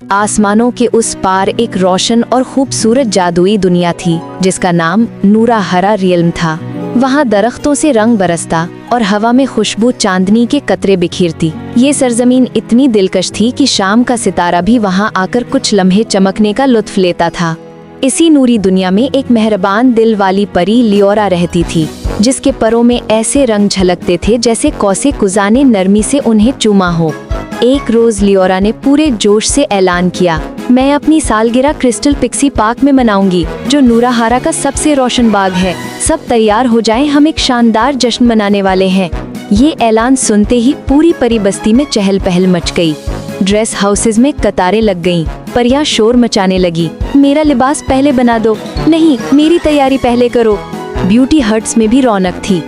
आसमानों के उस पार एक रोशन और खूबसूरत जादुई दुनिया थी जिसका नाम नूरा हरा रियल्म था। वहाँ दरख्तों से रंग बरसता और हवा में खुशबू चांदनी के कतरे बिखेरती। ये सरजमीन इतनी दिलकश थी कि शाम का सितारा भी वहाँ आकर कुछ लम्हे चमकने का लुत्फ लेता था। इसी नूरी दुनिया में एक मेहरबान दिल वाली परी लियोरा रहती थी, जिसके परों में ऐसे रंग झलकते थे जैसे कौसे कुज़ा ने नरमी से उन्हें चूमा हो। एक रोज लियोरा ने पूरे जोश से ऐलान किया, मैं अपनी सालगिरह क्रिस्टल पिक्सी पार्क में मनाऊंगी, जो नूराहारा का सबसे रोशन बाग है। सब तैयार हो जाएं, हम एक शानदार जश्न मनाने वाले हैं। ये ऐलान सुनते ही पूरी परी बस्ती में चहल पहल मच गई। ड्रेस हाउसेज में कतारें लग गईं, परियां शोर मचाने लगी, मेरा लिबास पहले बना दो, नहीं मेरी तैयारी पहले करो। ब्यूटी हट्स में भी रौनक थी।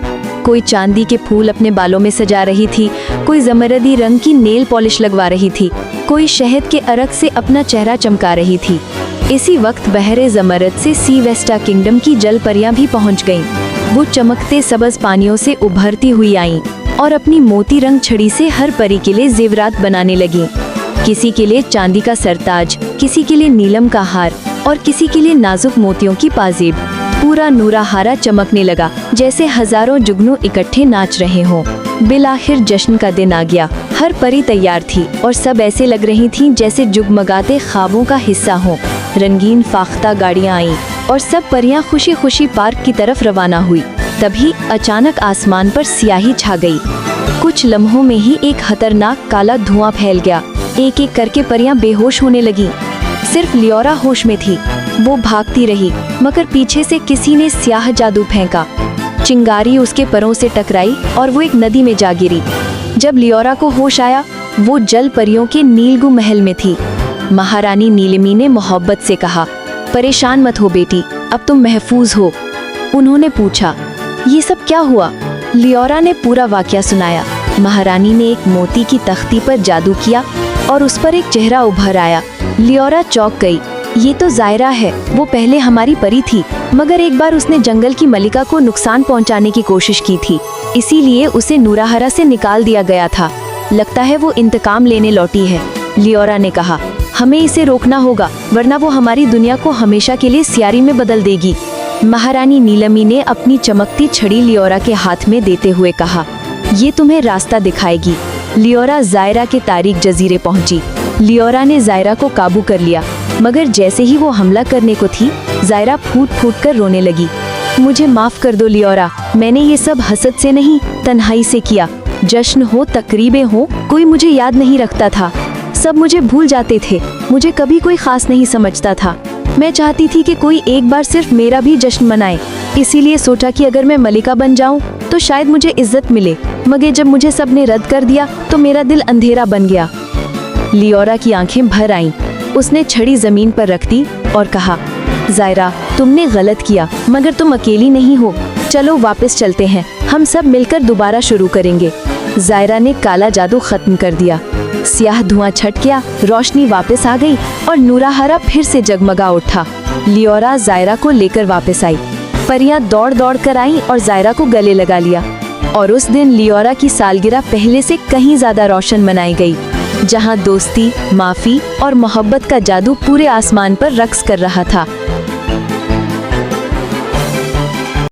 कोई चांदी के फूल अपने बालों में सजा रही थी, कोई जमरदी रंग की नेल पॉलिश लगवा रही थी, कोई शहद के अरक से अपना चेहरा चमका रही थी। इसी वक्त बहरे जमरद से सी वेस्टा किंगडम की जल परियां भी पहुंच गईं। वो चमकते सबज पानियों से उभरती हुई आईं और अपनी मोती रंग छड़ी से हर परी के लिए जेवरात बनाने लगी। किसी के लिए चांदी का सरताज, किसी के लिए नीलम का हार और किसी के लिए नाजुक मोतियों की पाजेब। पूरा नूराहारा चमकने लगा जैसे हजारों जुगनू इकट्ठे नाच रहे हों। बिलाखिर जश्न का दिन आ गया। हर परी तैयार थी और सब ऐसे लग रही थीं जैसे जुगमगाते ख्वाबों का हिस्सा हो। रंगीन फाख्ता गाड़ियां आईं और सब परियां खुशी खुशी पार्क की तरफ रवाना हुई। तभी अचानक आसमान पर स्याही छा गई। कुछ लम्हों में ही एक खतरनाक काला धुआं फैल गया। एक एक करके परियां बेहोश होने लगी। सिर्फ लियोरा होश में थी। वो भागती रही, मगर पीछे से किसी ने स्याह जादू फेंका। चिंगारी उसके परों से टकराई और वो एक नदी में जा गिरी। जब लियोरा को होश आया, वो जल परियों के नीलगु महल में थी। महारानी नीलमी ने मोहब्बत से कहा, परेशान मत हो बेटी, अब तुम महफूज हो। उन्होंने पूछा, ये सब क्या हुआ? लियोरा ने पूरा वाकया सुनाया। महारानी ने एक मोती की तख्ती पर जादू किया और उस पर एक चेहरा उभर आया। लियोरा चौंक गई। ये तो जायरा है। वो पहले हमारी परी थी, मगर एक बार उसने जंगल की मलिका को नुकसान पहुंचाने की कोशिश की थी, इसीलिए उसे नूराहारा से निकाल दिया गया था। लगता है वो इंतकाम लेने लौटी है। लियोरा ने कहा, हमें इसे रोकना होगा, वरना वो हमारी दुनिया को हमेशा के लिए स्यारी में बदल देगी। महारानी नीलमी ने अपनी चमकती छड़ी लियोरा के हाथ में देते हुए कहा, ये तुम्हें रास्ता दिखाएगी। लियोरा जायरा के तारीक जजीरे पहुंची। लियोरा ने जायरा को काबू कर लिया, मगर जैसे ही वो हमला करने को थी, जायरा फूट फूट कर रोने लगी। मुझे माफ कर दो लियोरा, मैंने ये सब हसद से नहीं, तन्हाई से किया। जश्न हो, तकरीबें हो, कोई मुझे याद नहीं रखता था। सब मुझे भूल जाते थे। मुझे कभी कोई खास नहीं समझता था। मैं चाहती थी कि कोई एक बार सिर्फ मेरा भी जश्न मनाए। इसीलिए सोचा कि अगर मैं मलिका बन जाऊं तो शायद मुझे इज्जत मिले, मगर जब मुझे सबने रद्द कर दिया तो मेरा दिल अंधेरा बन गया। लियोरा की आंखें भर आईं। उसने छड़ी जमीन पर रख दी और कहा, जायरा, तुमने गलत किया, मगर तुम अकेली नहीं हो। चलो वापस चलते हैं, हम सब मिलकर दोबारा शुरू करेंगे। जायरा ने काला जादू खत्म कर दिया। स्याह धुआं छट गया, रोशनी वापस आ गई और नूराहारा फिर से जगमगा उठा। लियोरा जायरा को लेकर वापस आई। परियां दौड़ दौड़ कर आईं और जायरा को गले लगा लिया। और उस दिन लियोरा की सालगिरह पहले से कहीं ज्यादा रोशन मनाई गई, जहां दोस्ती, माफी और मोहब्बत का जादू पूरे आसमान पर रक्स कर रहा था।